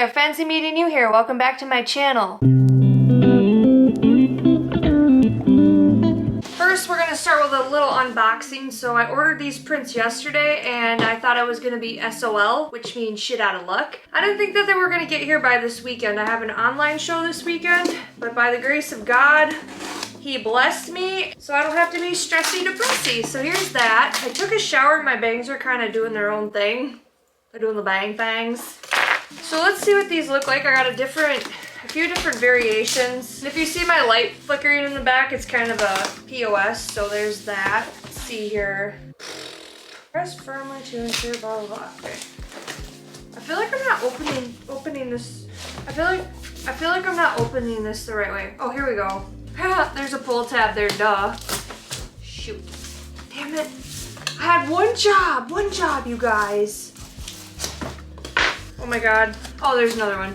there, fancy meeting you here. Welcome back to my channel. First, we're gonna start with a little unboxing. So I ordered these prints yesterday and I thought it was gonna be SOL, which means shit out of luck. I didn't think that they were gonna get here by this weekend. I have an online show this weekend, but by the grace of God, He blessed me, so I don't have to be stressy depressy. So here's that. I took a shower and my bangs are kind of doing their own thing. They're doing the bang bangs. So let's see what these look like. I got a few different variations. And if you see my light flickering in the back, it's kind of a POS, so there's that. Let's see here. Press firmly to ensure blah blah blah. Okay. I feel like I'm not opening this. I feel like I'm not opening this the right way. Oh, here we go. There's a pull tab there, duh. Shoot. Damn it. I had one job, you guys. Oh my God. Oh, there's another one.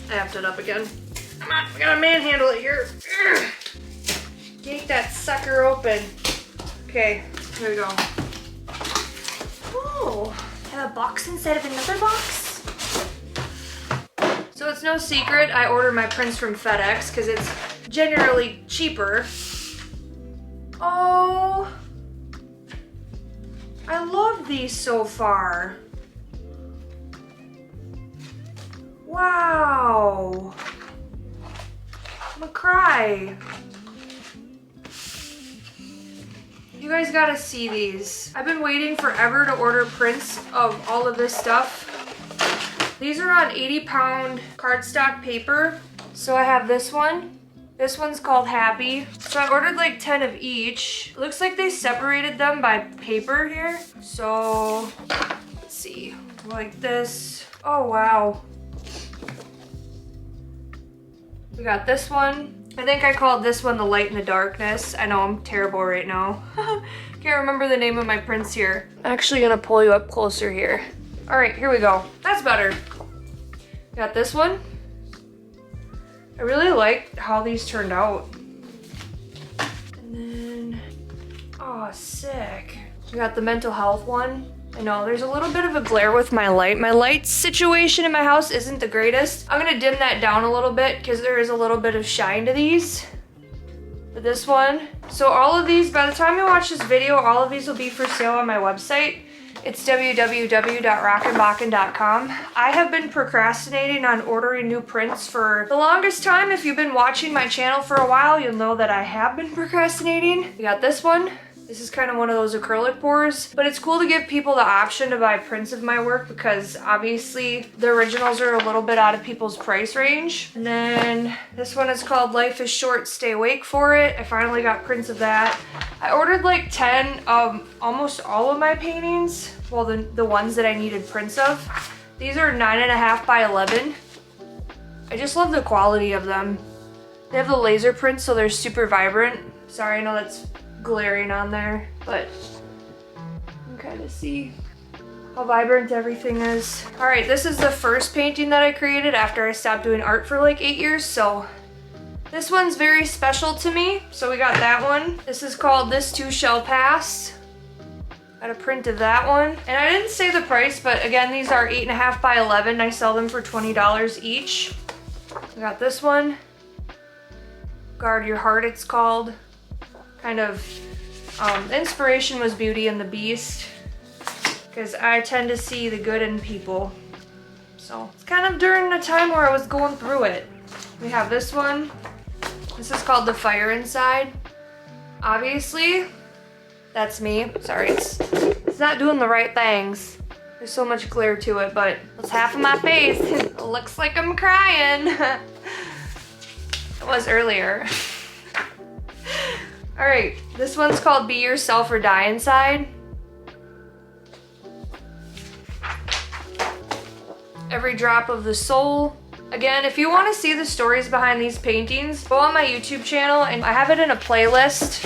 I effed it up again. Come on, we gotta manhandle it here. Ugh. Yank that sucker open. Okay, here we go. Oh, I have a box instead of another box? So it's no secret, I order my prints from FedEx because it's generally cheaper. Oh, I love these so far. Wow. I'm gonna cry. You guys gotta see these. I've been waiting forever to order prints of all of this stuff. These are on 80-pound cardstock paper. So I have this one. This one's called Happy. So I ordered like 10 of each. It looks like they separated them by paper here. So let's see, like this. Oh wow. We got this one. I think I called this one the Light in the Darkness. I know I'm terrible right now. Can't remember the name of my prints here. I'm actually gonna pull you up closer here. All right, here we go. That's better. Got this one. I really like how these turned out. And then, oh, sick. We got the mental health one. I know, there's a little bit of a glare with my light. My light situation in my house isn't the greatest. I'm gonna dim that down a little bit because there is a little bit of shine to these. But this one. So all of these, by the time you watch this video, all of these will be for sale on my website. It's www.rockinbakken.com. I have been procrastinating on ordering new prints for the longest time. If you've been watching my channel for a while, you'll know that I have been procrastinating. We got this one. This is kind of one of those acrylic pours, but it's cool to give people the option to buy prints of my work because obviously the originals are a little bit out of people's price range. And then this one is called Life is Short, Stay Awake for It. I finally got prints of that. I ordered like 10 of almost all of my paintings. Well, the ones that I needed prints of. These are 9.5 by 11. I just love the quality of them. They have the laser prints, so they're super vibrant. Sorry, I know that's glaring on there, but you can kind of see how vibrant everything is. All right, this is the first painting that I created after I stopped doing art for like 8 years, so this one's very special to me. So we got that one. This is called This Too Shall Pass. Got a print of that one. And I didn't say the price, but again, these are 8.5 by 11. I sell them for $20 each. We got this one. Guard Your Heart, it's called. Kind of, the inspiration was Beauty and the Beast, because I tend to see the good in people. So it's kind of during the time where I was going through it. We have this one. This is called The Fire Inside. Obviously, that's me. Sorry, it's not doing the right things. There's so much glare to it, but it's half of my face. It looks like I'm crying. It was earlier. All right, this one's called Be Yourself or Die Inside. Every Drop of the Soul. Again, if you want to see the stories behind these paintings, go on my YouTube channel and I have it in a playlist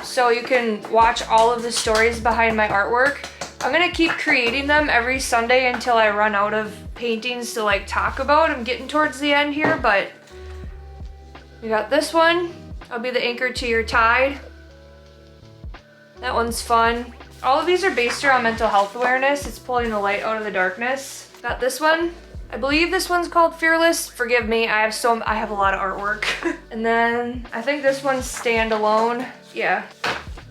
so you can watch all of the stories behind my artwork. I'm gonna keep creating them every Sunday until I run out of paintings to like talk about. I'm getting towards the end here, but we got this one. I'll be the anchor to your tide. That one's fun. All of these are based around mental health awareness. It's pulling the light out of the darkness. Got this one. I believe this one's called Fearless. Forgive me, I have a lot of artwork. And then I think this one's Standalone. Yeah,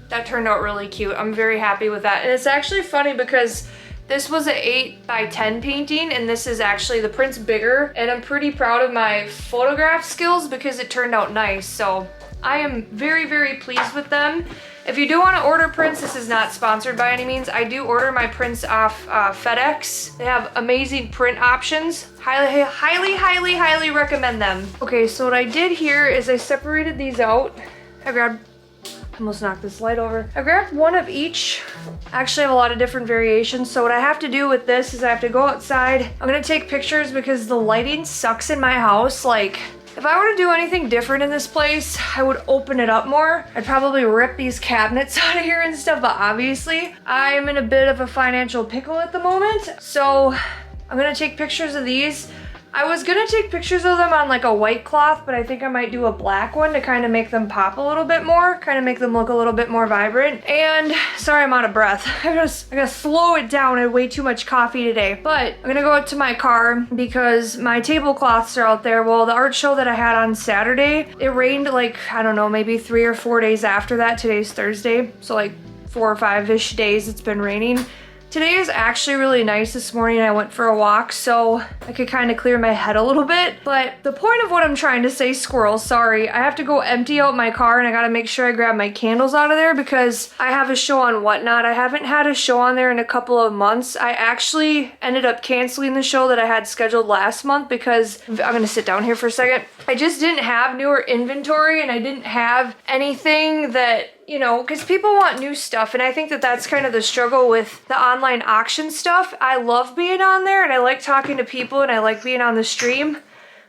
that turned out really cute. I'm very happy with that. And it's actually funny because this was an 8x10 painting and this is actually, the print's bigger, and I'm pretty proud of my photograph skills because it turned out nice. So I am very, very pleased with them. If you do want to order prints, this is not sponsored by any means. I do order my prints off FedEx. They have amazing print options. Highly, highly, highly, highly recommend them. Okay, so what I did here is I separated these out. I almost knocked this light over. I grabbed one of each. I actually have a lot of different variations. So what I have to do with this is I have to go outside. I'm gonna take pictures because the lighting sucks in my house. Like, if I were to do anything different in this place, I would open it up more. I'd probably rip these cabinets out of here and stuff, but obviously I'm in a bit of a financial pickle at the moment. So I'm gonna take pictures of these. I was gonna take pictures of them on like a white cloth, but I think I might do a black one to kind of make them pop a little bit more, kind of make them look a little bit more vibrant. And sorry, I'm out of breath. I gotta slow it down. I had way too much coffee today. But I'm gonna go out to my car because my tablecloths are out there. Well, the art show that I had on Saturday, it rained like, I don't know, maybe 3 or 4 days after that. Today's Thursday, so like 4 or 5-ish days it's been raining. Today is actually really nice. This morning I went for a walk so I could kind of clear my head a little bit. But the point of what I'm trying to say, squirrel, sorry, I have to go empty out my car and I gotta make sure I grab my candles out of there because I have a show on Whatnot. I haven't had a show on there in a couple of months. I actually ended up canceling the show that I had scheduled last month because, I'm gonna sit down here for a second. I just didn't have newer inventory and I didn't have anything that, you know, because people want new stuff, and I think that that's kind of the struggle with the online auction stuff. I love being on there, and I like talking to people, and I like being on the stream,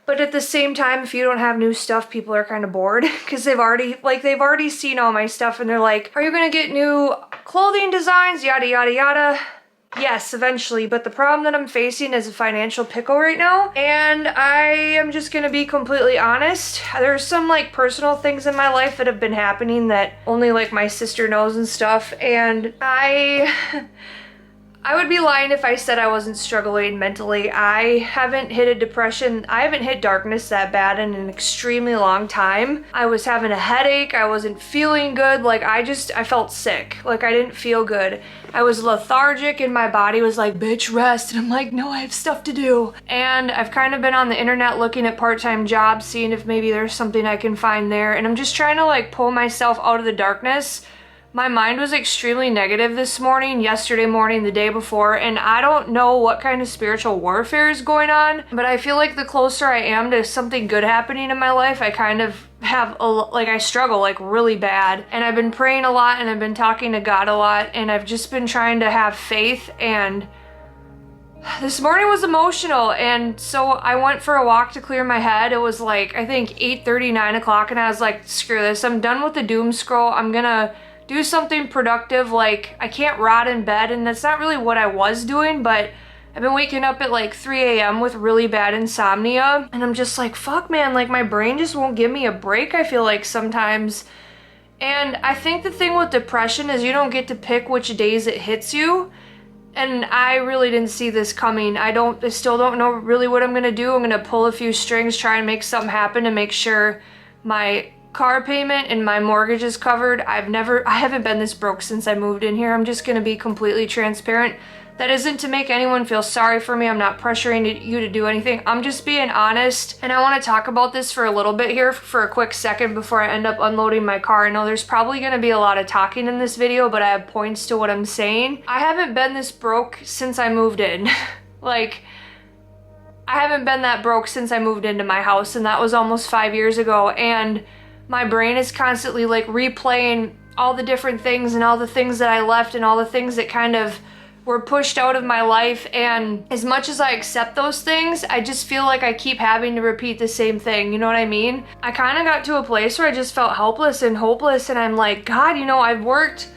but at the same time, if you don't have new stuff, people are kind of bored, because they've already seen all my stuff, and they're like, are you gonna get new clothing designs, yada, yada, yada. Yes, eventually, but the problem that I'm facing is a financial pickle right now, and I am just gonna be completely honest. There's some like personal things in my life that have been happening that only like my sister knows and stuff, and I would be lying if I said I wasn't struggling mentally. I haven't hit a depression. I haven't hit darkness that bad in an extremely long time. I was having a headache. I wasn't feeling good. Like I felt sick. Like I didn't feel good. I was lethargic and my body was like, bitch, rest. And I'm like, no, I have stuff to do. And I've kind of been on the internet looking at part-time jobs, seeing if maybe there's something I can find there. And I'm just trying to like pull myself out of the darkness. My mind was extremely negative this morning, yesterday morning, the day before, and I don't know what kind of spiritual warfare is going on, but I feel like the closer I am to something good happening in my life, I kind of have I struggle like really bad. And I've been praying a lot and I've been talking to God a lot, and I've just been trying to have faith. And this morning was emotional, and so I went for a walk to clear my head. It was like, I think 8:30, 9 o'clock, and I was like, screw this, I'm done with the doom scroll. I'm gonna do something productive. Like, I can't rot in bed, and that's not really what I was doing, but I've been waking up at like 3 a.m. with really bad insomnia, and I'm just like, fuck, man, like my brain just won't give me a break, I feel like sometimes. And I think the thing with depression is you don't get to pick which days it hits you, and I really didn't see this coming. I still don't know really what I'm gonna do. I'm gonna pull a few strings, try and make something happen to make sure my car payment and my mortgage is covered. I haven't been this broke since I moved in here. I'm just gonna be completely transparent. That isn't to make anyone feel sorry for me. I'm not pressuring you to do anything. I'm just being honest, and I want to talk about this for a little bit here for a quick second before I end up unloading my car. I know there's probably gonna be a lot of talking in this video, but I have points to what I'm saying. I haven't been this broke since I moved in. Like, I haven't been that broke since I moved into my house, and that was almost 5 years ago, and my brain is constantly like replaying all the different things and all the things that I left and all the things that kind of were pushed out of my life. And as much as I accept those things, I just feel like I keep having to repeat the same thing. You know what I mean? I kind of got to a place where I just felt helpless and hopeless, and I'm like, God, you know, I've worked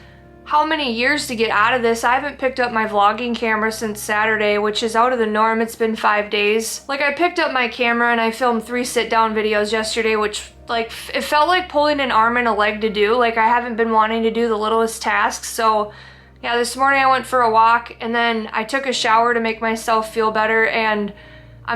how many years to get out of this? I haven't picked up my vlogging camera since Saturday, which is out of the norm. It's been 5 days. Like, I picked up my camera and I filmed 3 sit-down videos yesterday, which, like, it felt like pulling an arm and a leg to do. Like, I haven't been wanting to do the littlest tasks, so, Yeah, this morning I went for a walk and then I took a shower to make myself feel better, and I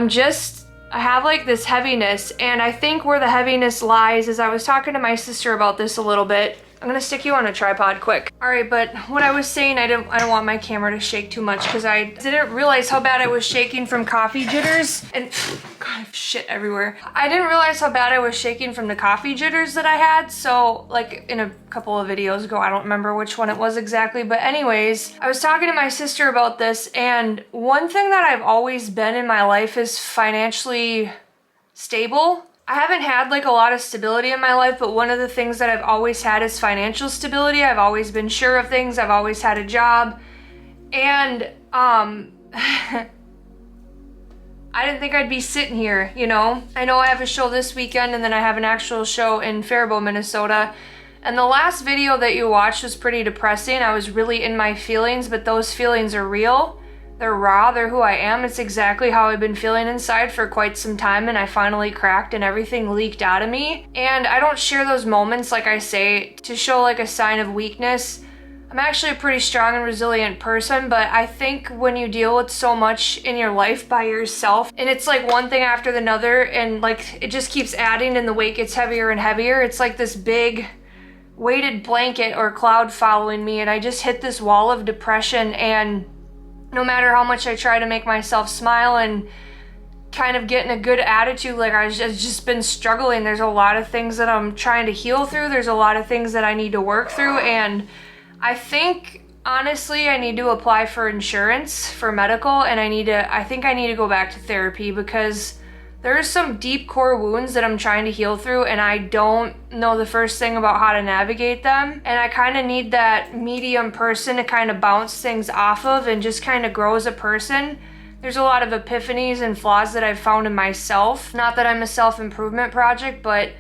have like this heaviness, and I think where the heaviness lies is I was talking to my sister about this a little bit. I'm gonna stick you on a tripod quick. All right, but what I was saying, I don't want my camera to shake too much because I didn't realize how bad I was shaking from coffee jitters, and God, I have shit everywhere. I didn't realize how bad I was shaking from the coffee jitters that I had. So like in a couple of videos ago, I don't remember which one it was exactly, but anyways, I was talking to my sister about this, and one thing that I've always been in my life is financially stable. I haven't had like a lot of stability in my life, but one of the things that I've always had is financial stability. I've always been sure of things. I've always had a job. And I didn't think I'd be sitting here, you know? I know I have a show this weekend and then I have an actual show in Faribault, Minnesota. And the last video that you watched was pretty depressing. I was really in my feelings, but those feelings are real. They're raw, they're who I am. It's exactly how I've been feeling inside for quite some time, and I finally cracked and everything leaked out of me. And I don't share those moments, like I say, to show like a sign of weakness. I'm actually a pretty strong and resilient person, but I think when you deal with so much in your life by yourself, and it's like one thing after another, and like it just keeps adding and the weight gets heavier and heavier, it's like this big weighted blanket or cloud following me, and I just hit this wall of depression. And no matter how much I try to make myself smile and kind of get in a good attitude, like I've just been struggling. There's a lot of things that I'm trying to heal through. There's a lot of things that I need to work through. And I think, honestly, I need to apply for insurance for medical, and I think I need to go back to therapy because there's some deep core wounds that I'm trying to heal through, and I don't know the first thing about how to navigate them. And I kind of need that medium person to kind of bounce things off of and just kind of grow as a person. There's a lot of epiphanies and flaws that I've found in myself. Not that I'm a self-improvement project, but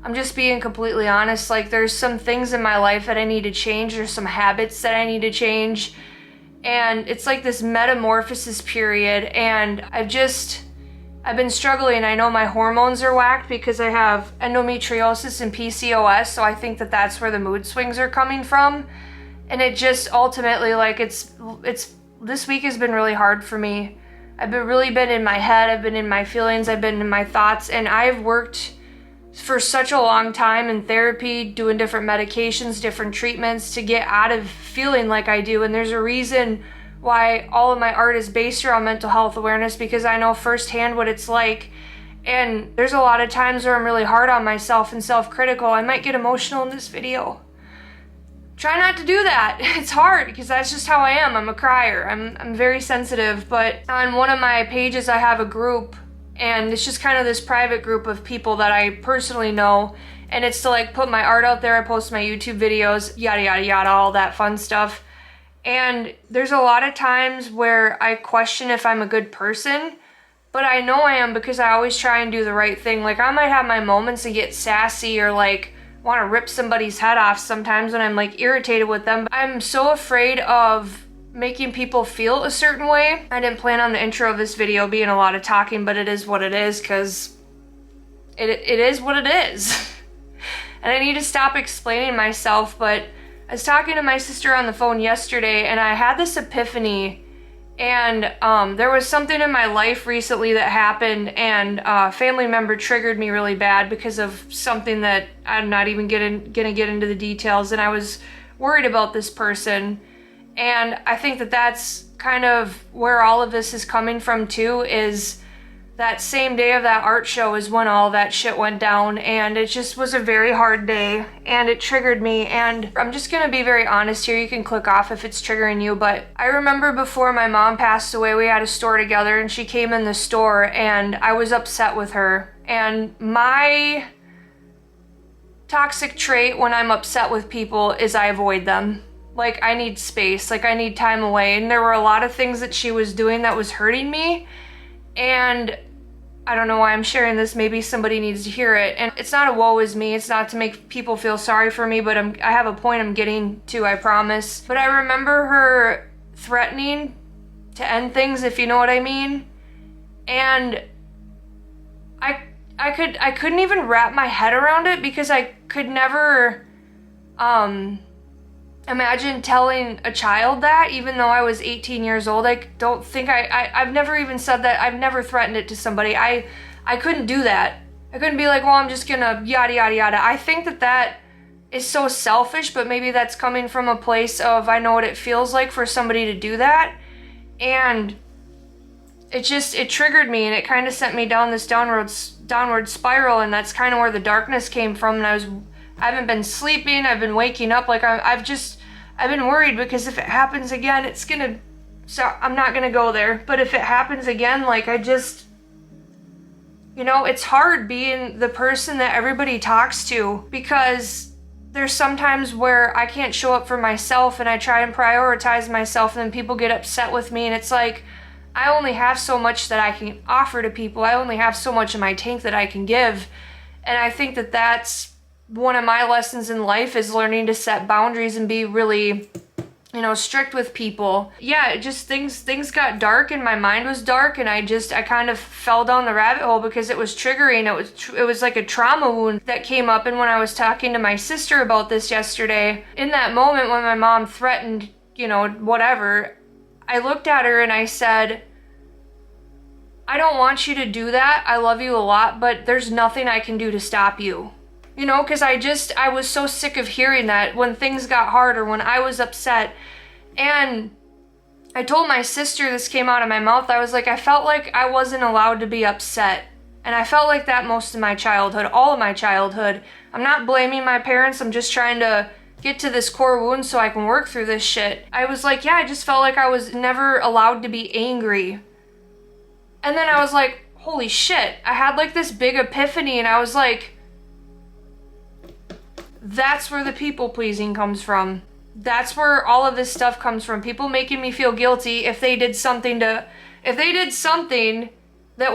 I'm just being completely honest. Like, there's some things in my life that I need to change. There's some habits that I need to change. And it's like this metamorphosis period, and I've been struggling. I know my hormones are whacked because I have endometriosis and PCOS, so I think that that's where the mood swings are coming from. And it just ultimately, like, this week has been really hard for me. I've really been in my head, I've been in my feelings, I've been in my thoughts, and I've worked for such a long time in therapy, doing different medications, different treatments to get out of feeling like I do. And there's a reason why all of my art is based around mental health awareness, because I know firsthand what it's like. And there's a lot of times where I'm really hard on myself and self-critical. I might get emotional in this video. Try not to do that. It's hard because that's just how I am. I'm a crier. I'm very sensitive. But on one of my pages I have a group, and it's just kind of this private group of people that I personally know, and it's to like put my art out there. I post my YouTube videos, yada yada yada, all that fun stuff. And there's a lot of times where I question if I'm a good person, but I know I am because I always try and do the right thing. Like, I might have my moments to get sassy or like want to rip somebody's head off sometimes when I'm like irritated with them. I'm so afraid of making people feel a certain way. I didn't plan on the intro of this video being a lot of talking, but it is what it is, because it is what it is. And I need to stop explaining myself. But I was talking to my sister on the phone yesterday, and I had this epiphany, and there was something in my life recently that happened, and a family member triggered me really bad because of something that I'm not even gonna get into the details, and I was worried about this person. And I think that that's kind of where all of this is coming from too, is that same day of that art show is when all that shit went down, and it just was a very hard day, and it triggered me. And I'm just gonna be very honest here. You can click off if it's triggering you, but I remember before my mom passed away, we had a store together, and she came in the store, and I was upset with her. And my toxic trait when I'm upset with people is I avoid them. Like, I need space, like I need time away. And there were a lot of things that she was doing that was hurting me, and I don't know why I'm sharing this. Maybe somebody needs to hear it. And it's not a woe is me. It's not to make people feel sorry for me, but I have a point I'm getting to, I promise. But I remember her threatening to end things, if you know what I mean. And I couldn't even wrap my head around it, because I could never, I imagine telling a child that, even though I was 18 years old. I don't think I've never even said that. I've never threatened it to somebody. I couldn't do that. I couldn't be like, well, I'm just gonna yada, yada, yada. I think that is so selfish, but maybe that's coming from a place of I know what it feels like for somebody to do that. And it triggered me, and it kind of sent me down this downward spiral, and that's kind of where the darkness came from. And I haven't been sleeping, I've been waking up, like I've been worried, because if it happens again, so I'm not gonna go there, but if it happens again, like it's hard being the person that everybody talks to, because there's sometimes where I can't show up for myself, and I try and prioritize myself, and then people get upset with me, and it's like, I only have so much that I can offer to people. I only have so much in my tank that I can give. And I think that that's one of my lessons in life, is learning to set boundaries and be really, strict with people. Yeah, it just things got dark, and my mind was dark, and I kind of fell down the rabbit hole because it was triggering. It was like a trauma wound that came up. And when I was talking to my sister about this yesterday, in that moment when my mom threatened, whatever, I looked at her and I said, I don't want you to do that. I love you a lot, but there's nothing I can do to stop you. Because I was so sick of hearing that when things got hard or when I was upset. And I told my sister, this came out of my mouth, I was like, I felt like I wasn't allowed to be upset. And I felt like that most of my childhood, all of my childhood. I'm not blaming my parents, I'm just trying to get to this core wound so I can work through this shit. I was like, yeah, I just felt like I was never allowed to be angry. And then I was like, holy shit. I had like this big epiphany, and I was like, that's where the people pleasing comes from. That's where all of this stuff comes from. People making me feel guilty if they did something that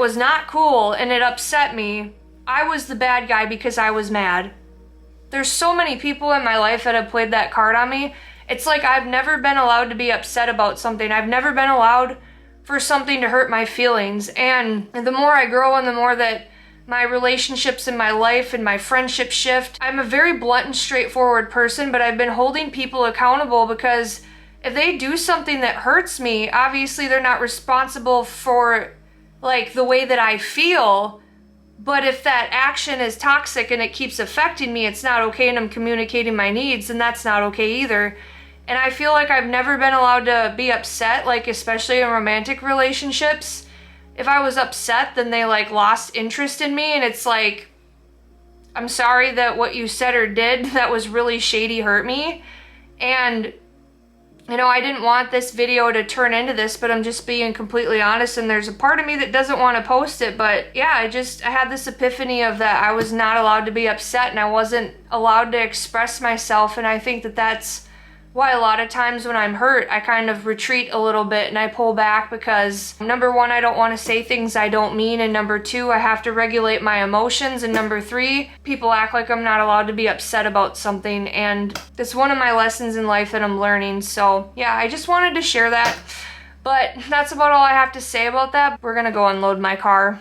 was not cool and it upset me. I was the bad guy because I was mad. There's so many people in my life that have played that card on me. It's like I've never been allowed to be upset about something. I've never been allowed for something to hurt my feelings. And the more I grow and the more that my relationships in my life and my friendship shift, I'm a very blunt and straightforward person, but I've been holding people accountable, because if they do something that hurts me, obviously they're not responsible for like the way that I feel. But if that action is toxic and it keeps affecting me, it's not okay, and I'm communicating my needs, and that's not okay either. And I feel like I've never been allowed to be upset, like especially in romantic relationships. If I was upset, then they like lost interest in me, and it's like, I'm sorry that what you said or did that was really shady hurt me. And I didn't want this video to turn into this, but I'm just being completely honest, and there's a part of me that doesn't want to post it. But yeah, I had this epiphany of that I was not allowed to be upset, and I wasn't allowed to express myself. And I think that that's why a lot of times when I'm hurt, I kind of retreat a little bit and I pull back, because number one, I don't want to say things I don't mean, and number two, I have to regulate my emotions, and number three, people act like I'm not allowed to be upset about something, and it's one of my lessons in life that I'm learning. So yeah, I just wanted to share that, but that's about all I have to say about that. We're gonna go unload my car.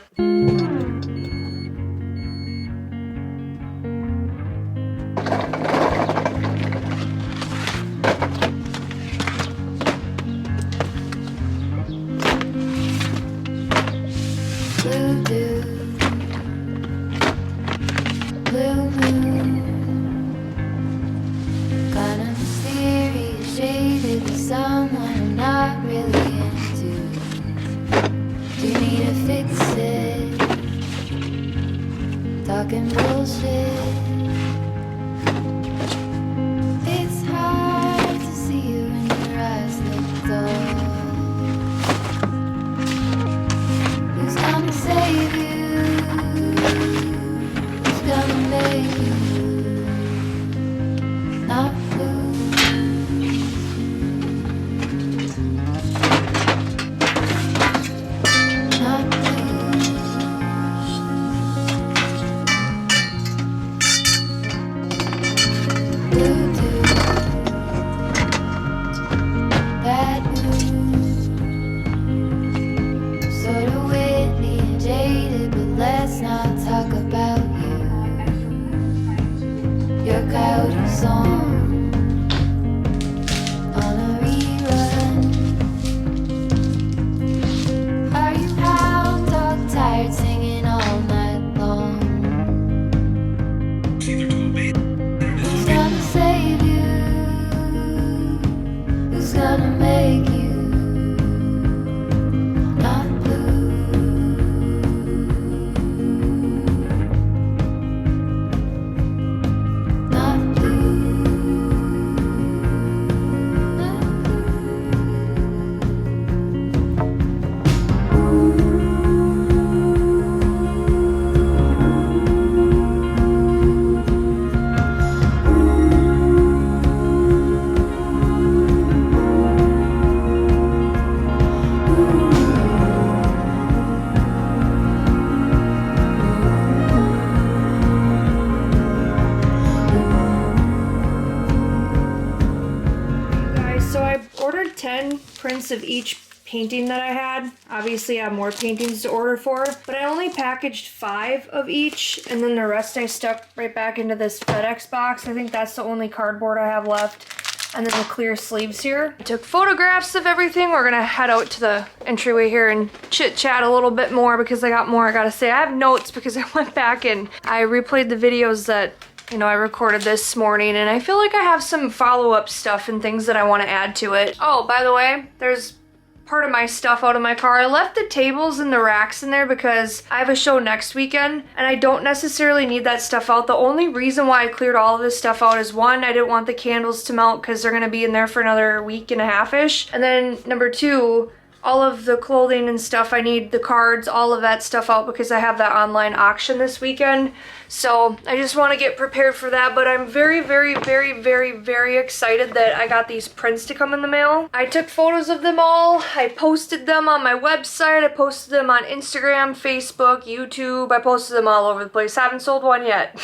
Blue moon, kinda mysterious, shaded with someone I'm not really into. Do you need to fix it? of each painting that I had. Obviously I have more paintings to order for, but I only packaged 5 of each, and then the rest I stuck right back into this FedEx box. I think that's the only cardboard I have left. And then the clear sleeves here. I took photographs of everything. We're gonna head out to the entryway here and chit chat a little bit more because I got more I gotta say. I have notes because I went back and I replayed the videos that, you know, I recorded this morning, and I feel like I have some follow-up stuff and things that I want to add to it. Oh, by the way, there's part of my stuff out of my car. I left the tables and the racks in there because I have a show next weekend and I don't necessarily need that stuff out. The only reason why I cleared all of this stuff out is, one, I didn't want the candles to melt because they're going to be in there for another week and a half-ish. And then number 2, all of the clothing and stuff, I need the cards, all of that stuff out because I have that online auction this weekend. So I just want to get prepared for that, but I'm very, very, very, very, very excited that I got these prints to come in the mail. I took photos of them all. I posted them on my website. I posted them on Instagram, Facebook, YouTube. I posted them all over the place. Haven't sold one yet.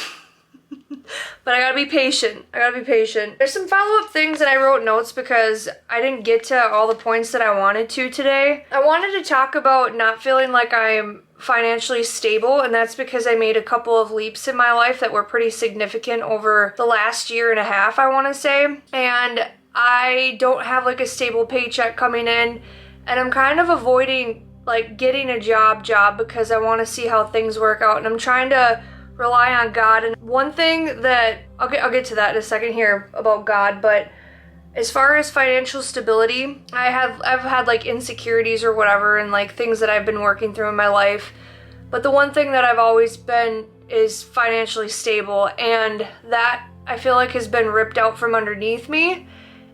But I gotta be patient. I gotta be patient. There's some follow-up things, and I wrote notes because I didn't get to all the points that I wanted to today. I wanted to talk about not feeling like I'm financially stable, and that's because I made a couple of leaps in my life that were pretty significant over the last year and a half, I want to say. And I don't have like a stable paycheck coming in, and I'm kind of avoiding like getting a job because I want to see how things work out, and I'm trying to rely on God. And one thing that I'll get to that in a second here about God, but as far as financial stability, I've had like insecurities or whatever, and like things that I've been working through in my life. But the one thing that I've always been is financially stable, and that I feel like has been ripped out from underneath me.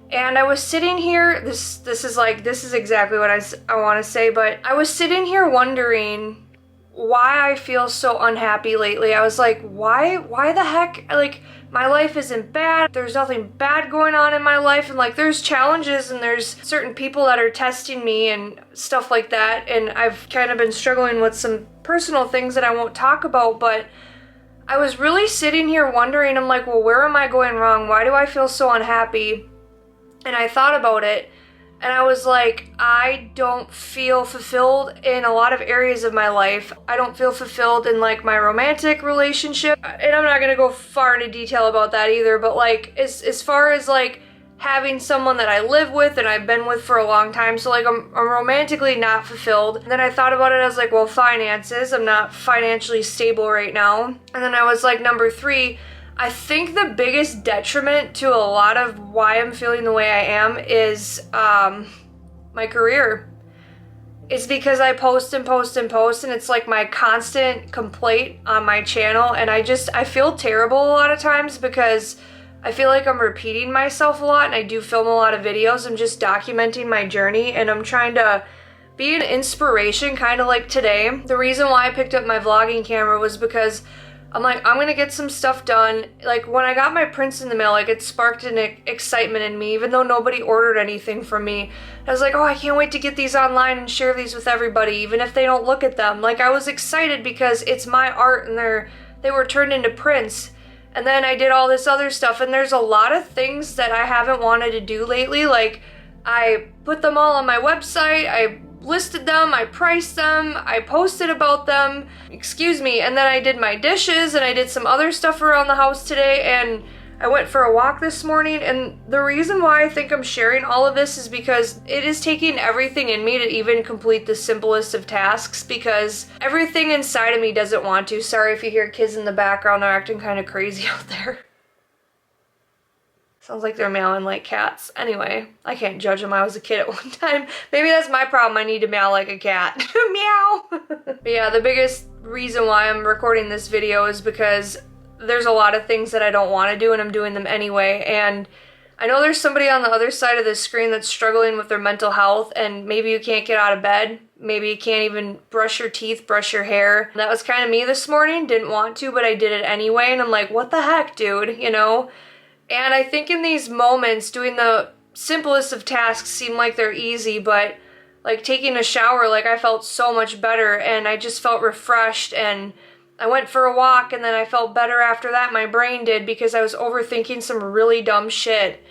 And I was sitting here, this is exactly what I want to say, but I was sitting here wondering why I feel so unhappy lately. I was like, why the heck? Like, my life isn't bad. There's nothing bad going on in my life. And like, there's challenges and there's certain people that are testing me and stuff like that. And I've kind of been struggling with some personal things that I won't talk about, but I was really sitting here wondering, I'm like, well, where am I going wrong? Why do I feel so unhappy? And I thought about it. And I was like, I don't feel fulfilled in a lot of areas of my life. I don't feel fulfilled in like my romantic relationship. And I'm not gonna go far into detail about that either, but like as far as like having someone that I live with and I've been with for a long time, so like I'm romantically not fulfilled. And then I thought about it, I was like, well, finances, I'm not financially stable right now. And then I was like, number 3, I think the biggest detriment to a lot of why I'm feeling the way I am is my career. It's because I post and post and post, and it's like my constant complaint on my channel, and I feel terrible a lot of times because I feel like I'm repeating myself a lot, and I do film a lot of videos. I'm just documenting my journey, and I'm trying to be an inspiration, kind of like today. The reason why I picked up my vlogging camera was because I'm like, I'm gonna get some stuff done. Like, when I got my prints in the mail, like, it sparked an excitement in me, even though nobody ordered anything from me. I was like, oh, I can't wait to get these online and share these with everybody, even if they don't look at them. Like, I was excited because it's my art and they were turned into prints. And then I did all this other stuff, and there's a lot of things that I haven't wanted to do lately. Like, I put them all on my website, I listed them, I priced them, I posted about them, and then I did my dishes, and I did some other stuff around the house today, and I went for a walk this morning. And the reason why I think I'm sharing all of this is because it is taking everything in me to even complete the simplest of tasks, because everything inside of me doesn't want to. Sorry if you hear kids in the background, they're acting kind of crazy out there. Sounds like they're meowing like cats. Anyway, I can't judge them. I was a kid at one time. Maybe that's my problem. I need to meow like a cat. Meow! But yeah, the biggest reason why I'm recording this video is because there's a lot of things that I don't want to do, and I'm doing them anyway. And I know there's somebody on the other side of the screen that's struggling with their mental health, and maybe you can't get out of bed. Maybe you can't even brush your teeth, brush your hair. That was kind of me this morning. Didn't want to, but I did it anyway. And I'm like, what the heck, dude? You know? And I think in these moments, doing the simplest of tasks seem like they're easy, but like taking a shower, like I felt so much better, and I just felt refreshed, and I went for a walk, and then I felt better after that. My brain did, because I was overthinking some really dumb shit.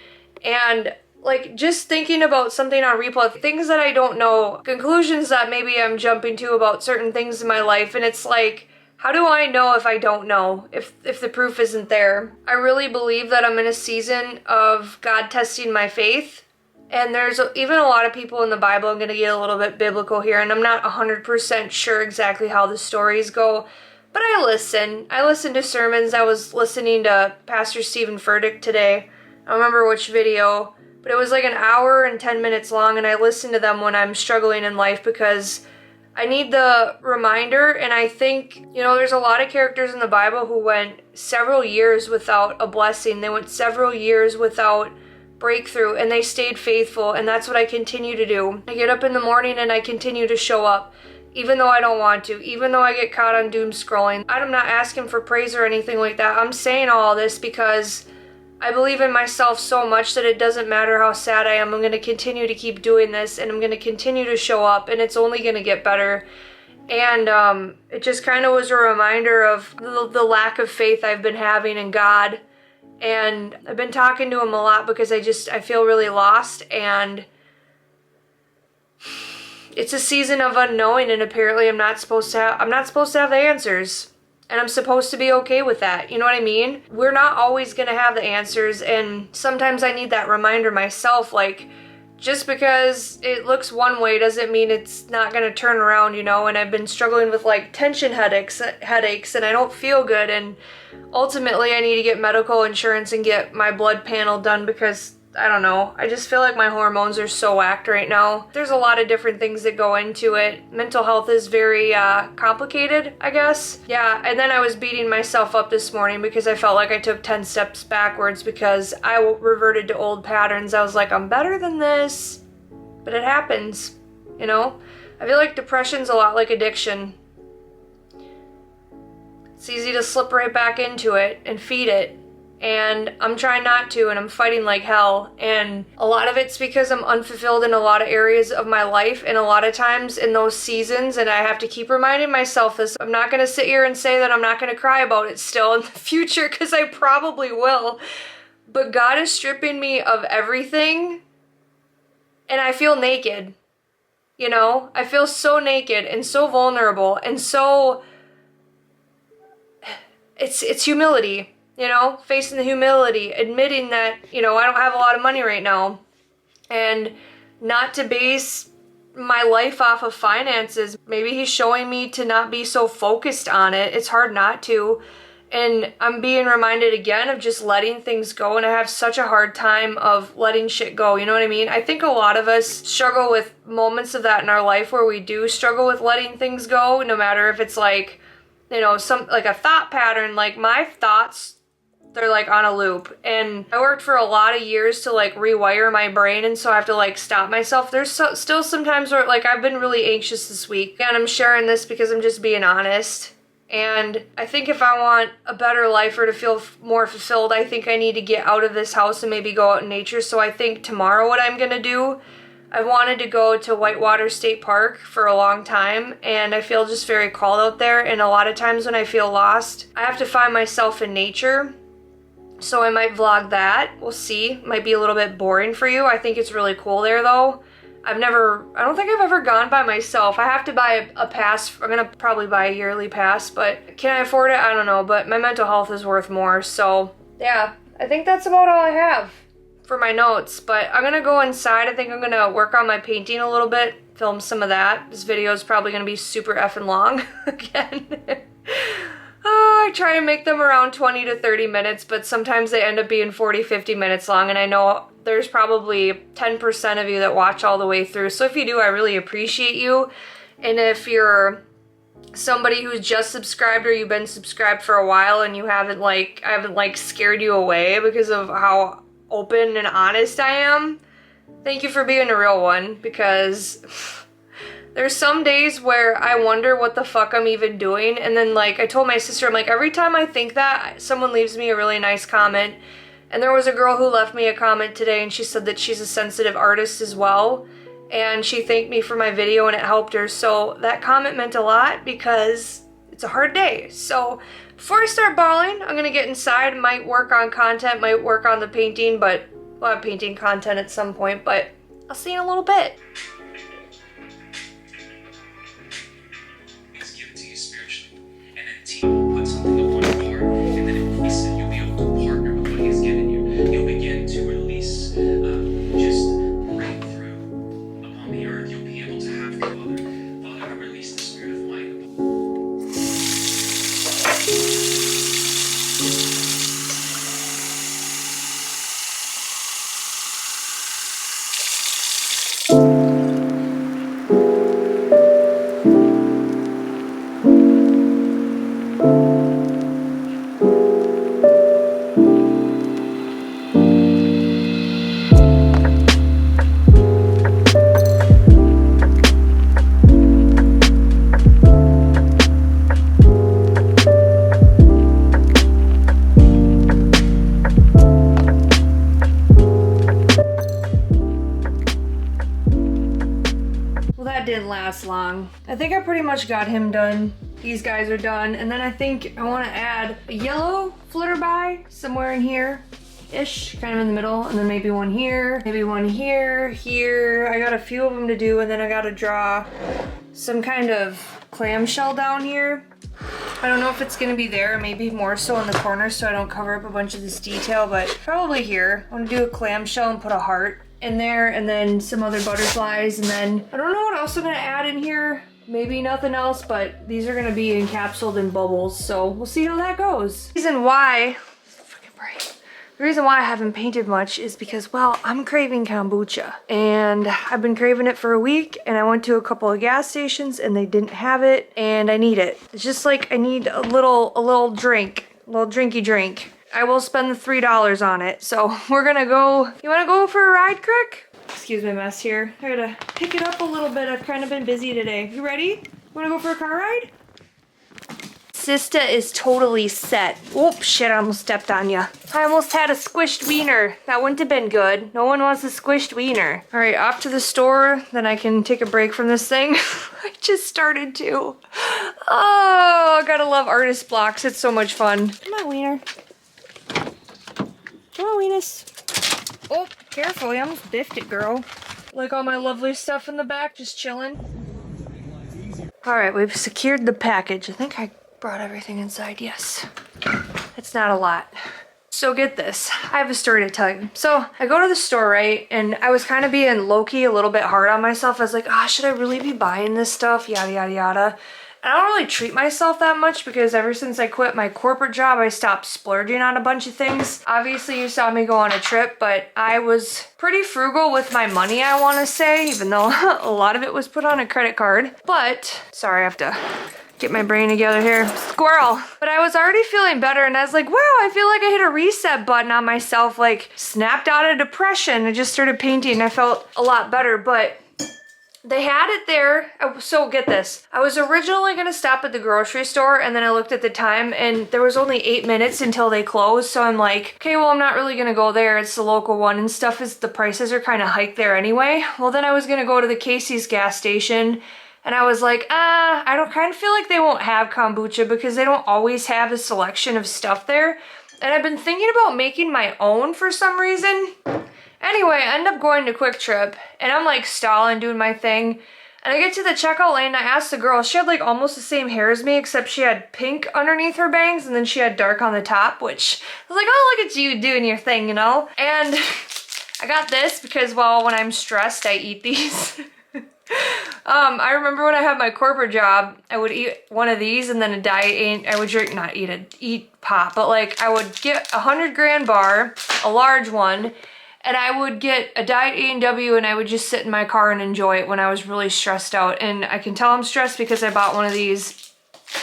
And like just thinking about something on replay, things that I don't know, conclusions that maybe I'm jumping to about certain things in my life, and it's like, how do I know if I don't know, if the proof isn't there? I really believe that I'm in a season of God testing my faith. And there's even a lot of people in the Bible, I'm going to get a little bit biblical here, and I'm not 100% sure exactly how the stories go, but I listen. I listen to sermons. I was listening to Pastor Stephen Furtick today. I don't remember which video, but it was like an hour and 10 minutes long, and I listen to them when I'm struggling in life because I need the reminder. And I think, you know, there's a lot of characters in the Bible who went several years without a blessing. They went several years without breakthrough, and they stayed faithful, and that's what I continue to do. I get up in the morning and I continue to show up, even though I don't want to, even though I get caught on doom scrolling. I'm not asking for praise or anything like that. I'm saying all this because I believe in myself so much that it doesn't matter how sad I am. I'm going to continue to keep doing this, and I'm going to continue to show up, and it's only going to get better. And it just kind of was a reminder of the lack of faith I've been having in God. And I've been talking to him a lot because I feel really lost, and it's a season of unknowing, and apparently I'm not supposed to have the answers, and I'm supposed to be okay with that. You know what I mean? We're not always going to have the answers, and sometimes I need that reminder myself, like, just because it looks one way doesn't mean it's not going to turn around, you know. And I've been struggling with like tension headaches, and I don't feel good, and ultimately I need to get medical insurance and get my blood panel done because I don't know, I just feel like my hormones are so whacked right now. There's a lot of different things that go into it. Mental health is very complicated, I guess. Yeah, and then I was beating myself up this morning because I felt like I took 10 steps backwards because I reverted to old patterns. I was like, I'm better than this, but it happens, you know? I feel like depression's a lot like addiction. It's easy to slip right back into it and feed it. And I'm trying not to, and I'm fighting like hell. And a lot of it's because I'm unfulfilled in a lot of areas of my life, and a lot of times in those seasons, and I have to keep reminding myself this. I'm not going to sit here and say that I'm not going to cry about it still in the future, because I probably will. But God is stripping me of everything, and I feel naked. You know? I feel so naked and so vulnerable, and so... It's humility. You know, facing the humility, admitting that, you know, I don't have a lot of money right now, and not to base my life off of finances. Maybe he's showing me to not be so focused on it. It's hard not to, and I'm being reminded again of just letting things go, and I have such a hard time of letting shit go, you know what I mean? I think a lot of us struggle with moments of that in our life where we do struggle with letting things go, no matter if it's like, you know, some like a thought pattern. Like my thoughts, they're like on a loop, and I worked for a lot of years to like rewire my brain, and so I have to like stop myself. There's still some times where like I've been really anxious this week, and I'm sharing this because I'm just being honest. And I think if I want a better life or to feel more fulfilled, I think I need to get out of this house and maybe go out in nature. So I think tomorrow what I'm gonna do, I've wanted to go to Whitewater State Park for a long time, and I feel just very called out there. And a lot of times when I feel lost, I have to find myself in nature. So I might vlog that. We'll see. Might be a little bit boring for you. I think it's really cool there though. I don't think I've ever gone by myself. I have to buy a pass. I'm gonna probably buy a yearly pass, but can I afford it? I don't know, but my mental health is worth more. So yeah, I think that's about all I have for my notes, but I'm gonna go inside. I think I'm gonna work on my painting a little bit, film some of that. This video is probably gonna be super effing long again. I try to make them around 20 to 30 minutes, but sometimes they end up being 40, 50 minutes long, and I know there's probably 10% of you that watch all the way through. So if you do, I really appreciate you. And if you're somebody who's just subscribed, or you've been subscribed for a while and you haven't I haven't scared you away because of how open and honest I am, thank you for being a real one, because there's some days where I wonder what the fuck I'm even doing. And then like I told my sister, I'm like, every time I think that, someone leaves me a really nice comment. And there was a girl who left me a comment today, and she said that she's a sensitive artist as well, and she thanked me for my video and it helped her. So that comment meant a lot because it's a hard day. So before I start bawling, I'm gonna get inside, might work on content, might work on the painting, but We'll have painting content at some point, but I'll see you in a little bit. It's given to you spiritually. And then T will put something up on your heart, and then in peace, you'll be able to partner with what he's given you. You'll begin to release just breakthrough upon the earth. You'll be able to have the Father, I release the spirit of might upon Well, that didn't last long. I think I pretty much got him done. These guys are done. And then I think I want to add a yellow flutterby somewhere in here-ish, kind of in the middle. And then maybe one here, maybe one here, here. I got a few of them to do, and then I got to draw some kind of clamshell down here. I don't know if it's gonna be there, maybe more so in the corner so I don't cover up a bunch of this detail, but probably here. I want to do a clamshell and put a heart in there, and then some other butterflies, and then I don't know what else I'm gonna add in here. Maybe nothing else, but these are gonna be encapsulated in bubbles, so we'll see how that goes. The reason why, it's freaking bright. The reason why I haven't painted much is because, well, I'm craving kombucha. And I've been craving it for a week, and I went to a couple of gas stations and they didn't have it, and I need it. It's just like I need a little drink, a little drinky drink. I will spend the $3 on it. So we're gonna go, you wanna go for a ride, Crick? Excuse my mess here. I gotta pick it up a little bit. I've kind of been busy today. You ready? You wanna go for a car ride? Sista is totally set. Oh, shit, I almost stepped on ya. I almost had a squished wiener. That wouldn't have been good. No one wants a squished wiener. All right, off to the store, then I can take a break from this thing. I just started to. Oh, I gotta love artist blocks. It's so much fun. Come on, wiener. Come on, weenus. Oh, careful, you almost biffed it, girl. Like all my lovely stuff in the back, just chilling. All right, we've secured the package. I think I brought everything inside, yes. It's not a lot. So get this, I have a story to tell you. So I go to the store, right? And I was kind of being low-key a little bit hard on myself. I was like, should I really be buying this stuff? Yada, yada, yada. And I don't really treat myself that much because ever since I quit my corporate job, I stopped splurging on a bunch of things. Obviously, you saw me go on a trip, but I was pretty frugal with my money, I want to say, even though a lot of it was put on a credit card. But, sorry, I have to get my brain together here. Squirrel. But I was already feeling better, and I was like, wow, I feel like I hit a reset button on myself, like snapped out of depression. I just started painting. I felt a lot better, but they had it there. So get this. I was originally going to stop at the grocery store, and then I looked at the time and there was only 8 minutes until they closed. So I'm like, okay, well, I'm not really going to go there. It's the local one, and stuff is, the prices are kind of hiked there anyway. Well, then I was going to go to the Casey's gas station, and I was like, I don't kind of feel like they won't have kombucha because they don't always have a selection of stuff there. And I've been thinking about making my own for some reason. Anyway, I end up going to Quick Trip, and I'm like stalling, doing my thing. And I get to the checkout lane, and I asked the girl, she had like almost the same hair as me, except she had pink underneath her bangs, and then she had dark on the top, which I was like, oh, look at you doing your thing, you know? And I got this because, well, when I'm stressed, I eat these. I remember when I had my corporate job, I would eat one of these and then a diet, I would drink, not eat it, eat pop, but like I would get a 100-gram bar, a large one, and I would get a Diet A&W, and I would just sit in my car and enjoy it when I was really stressed out. And I can tell I'm stressed because I bought one of these.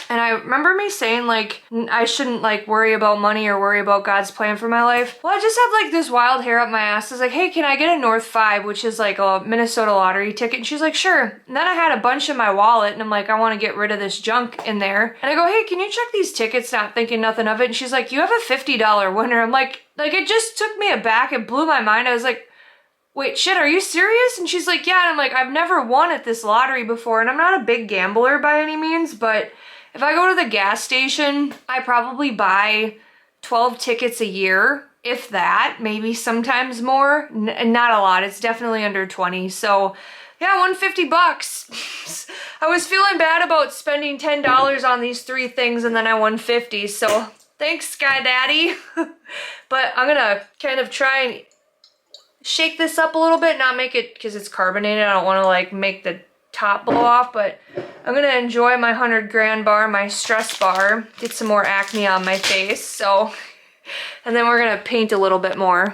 And I remember me saying like, I shouldn't like worry about money or worry about God's plan for my life. Well, I just had like this wild hair up my ass. I was like, hey, can I get a North 5, which is like a Minnesota lottery ticket? And she's like, sure. And then I had a bunch in my wallet, and I'm like, I want to get rid of this junk in there. And I go, hey, can you check these tickets? Not thinking nothing of it. And she's like, you have a $50 winner. I'm like it just took me aback. It blew my mind. I was like, wait, shit, are you serious? And she's like, yeah. And I'm like, I've never won at this lottery before, and I'm not a big gambler by any means, but if I go to the gas station, I probably buy 12 tickets a year if that, maybe sometimes more. Not a lot, it's definitely under 20. So yeah, 150 bucks. I was feeling bad about spending $10 on these 3 things and then I won 50, so thanks, Sky Daddy. But I'm gonna kind of try and shake this up a little bit, not make it, because it's carbonated, I don't want to like make the top blow off, but I'm gonna enjoy my 100 grand bar, my stress bar, get some more acne on my face, so, and then we're gonna paint a little bit more.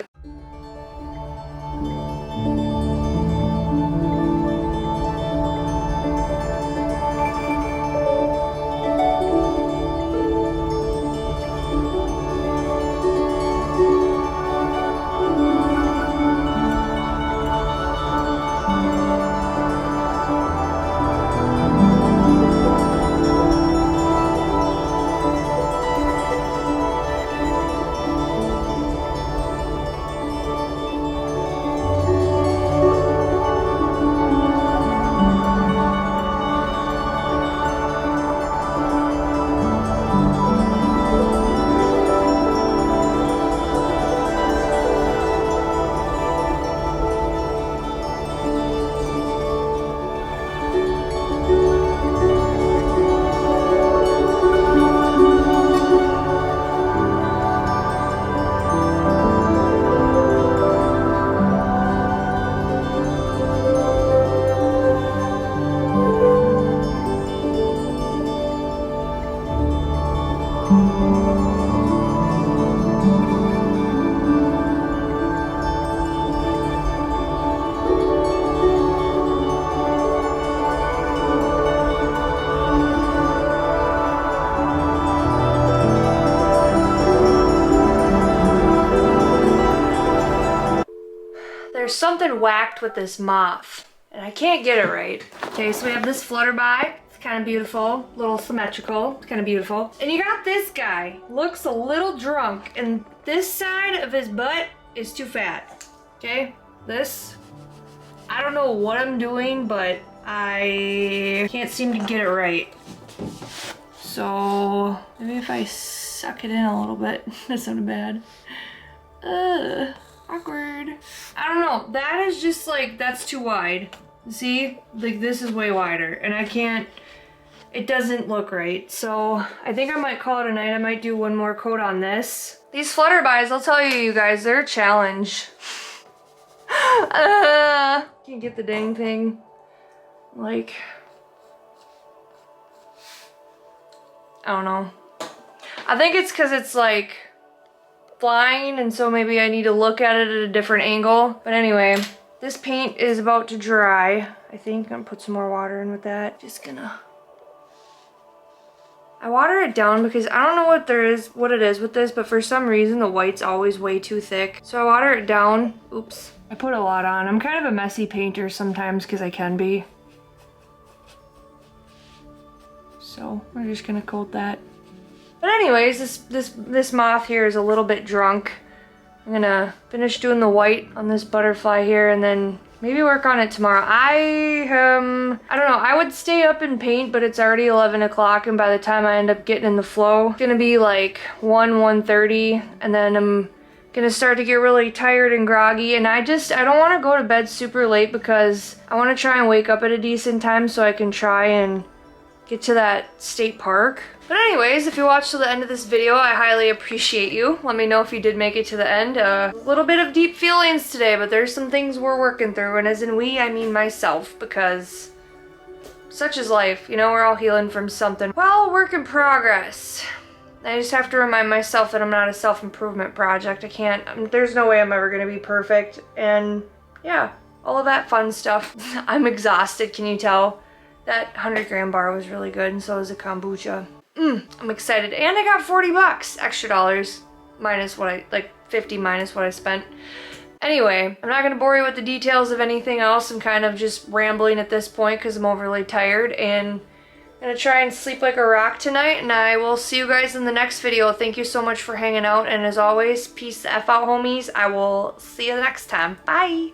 There's something whacked with this moth, and I can't get it right. Okay, so we have this flutterby. It's kind of beautiful, little symmetrical. It's kind of beautiful. And you got this guy. Looks a little drunk, and this side of his butt is too fat. Okay, this, I don't know what I'm doing, but I can't seem to get it right. So maybe if I suck it in a little bit, that sounded bad. Awkward. I don't know, that is just like, that's too wide. See, like this is way wider and I can't, it doesn't look right. So I think I might call it a night. I might do one more coat on this. These flutterbys, I'll tell you guys, they're a challenge. Can't get the dang thing. Like, I don't know. I think it's because it's like flying, and so maybe I need to look at it at a different angle. But anyway, this paint is about to dry. I think I'm gonna put some more water in with that. Just gonna, I water it down because I don't know what it is with this, but for some reason the white's always way too thick. So I water it down. Oops, I put a lot on. I'm kind of a messy painter sometimes because I can be. So we're just gonna coat that. But anyways, this moth here is a little bit drunk. I'm gonna finish doing the white on this butterfly here and then maybe work on it tomorrow. I don't know, I would stay up and paint, but it's already 11 o'clock and by the time I end up getting in the flow, it's gonna be like 1:30 and then I'm gonna start to get really tired and groggy, and I don't wanna go to bed super late because I wanna try and wake up at a decent time so I can try and get to that state park. But anyways, if you watched till the end of this video, I highly appreciate you. Let me know if you did make it to the end. A little bit of deep feelings today, but there's some things we're working through, and as in we, I mean myself, because such is life, you know, we're all healing from something. Well, work in progress. I just have to remind myself that I'm not a self-improvement project. I can't, there's no way I'm ever gonna be perfect, and yeah, all of that fun stuff. I'm exhausted, can you tell? That 100 gram bar was really good, and so was the kombucha. I'm excited, and I got 40 bucks, extra dollars, minus what like 50 minus what I spent. Anyway, I'm not gonna bore you with the details of anything else. I'm kind of just rambling at this point because I'm overly tired, and I'm gonna try and sleep like a rock tonight, and I will see you guys in the next video. Thank you so much for hanging out, and as always, peace the F out, homies. I will see you the next time. Bye!